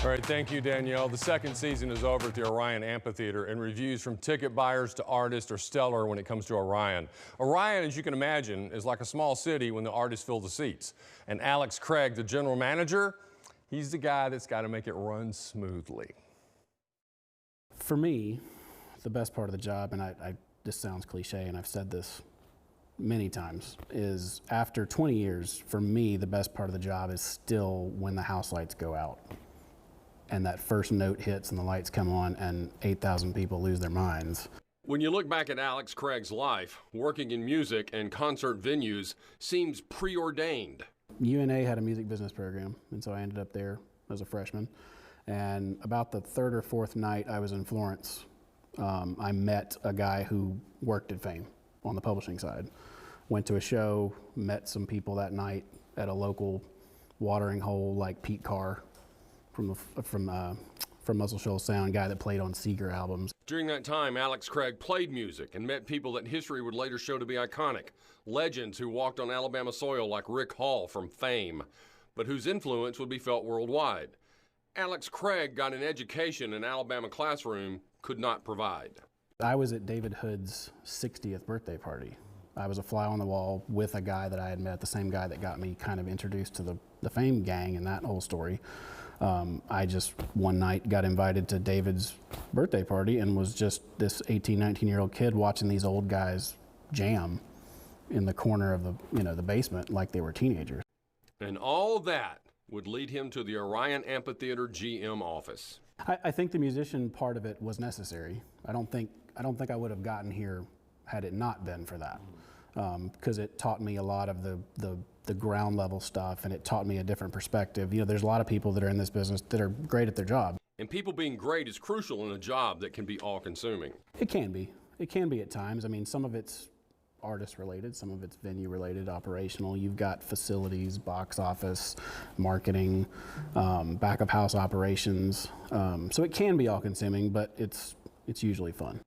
All right, thank you, Danielle. The second season is over at the Orion Amphitheater, and reviews from ticket buyers to artists are stellar when it comes to Orion. Orion, as you can imagine, is like a small city when the artists fill the seats. And Alex Craig, the general manager, he's the guy that's got to make it run smoothly. For me, the best part of the job, and this sounds cliche, and I've said this many times, is after 20 years, for me, the best part of the job is still when the house lights go out and that first note hits and the lights come on and 8,000 people lose their minds. When you look back at Alex Craig's life, working in music and concert venues seems preordained. UNA had a music business program, and so I ended up there as a freshman. And about the third or fourth night I was in Florence, I met a guy who worked at Fame on the publishing side. Went to a show, met some people that night at a local watering hole like Pete Carr from Muscle Shoals Sound, guy that played on Seeger albums. During that time, Alex Craig played music and met people that history would later show to be iconic. Legends who walked on Alabama soil like Rick Hall from Fame, but whose influence would be felt worldwide. Alex Craig got an education an Alabama classroom could not provide. I was at David Hood's 60th birthday party. I was a fly on the wall with a guy that I had met, the same guy that got me kind of introduced to the Fame gang and that whole story. I just one night got invited to David's birthday party and was just this 18, 19-year-old kid watching these old guys jam in the corner of the basement like they were teenagers. And all that would lead him to the Orion Amphitheater GM office. I think the musician part of it was necessary. I don't think I would have gotten here had it not been for that, because it taught me a lot of the ground level stuff, and it taught me a different perspective. You know, there's a lot of people that are in this business that are great at their job. And people being great is crucial in a job that can be all-consuming. It can be. It can be at times. I mean, some of it's artist related, some of it's venue related, operational. You've got facilities, box office, marketing, back of house operations. So it can be all consuming, but it's usually fun.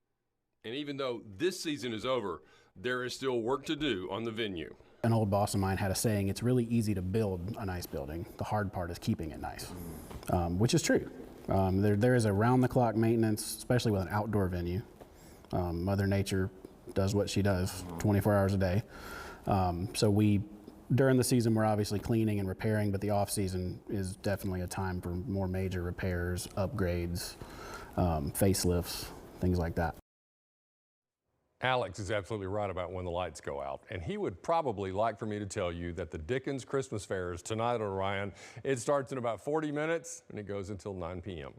And even though this season is over, there is still work to do on the venue. An old boss of mine had a saying, it's really easy to build a nice building. The hard part is keeping it nice, which is true. There is around-the-clock maintenance, especially with an outdoor venue. Mother Nature does what she does 24 hours a day. So during the season, we're obviously cleaning and repairing, but the off-season is definitely a time for more major repairs, upgrades, facelifts, things like that. Alex is absolutely right about when the lights go out, and he would probably like for me to tell you that the Dickens Christmas Fair is tonight at Orion. It starts in about 40 minutes, and it goes until 9 p.m.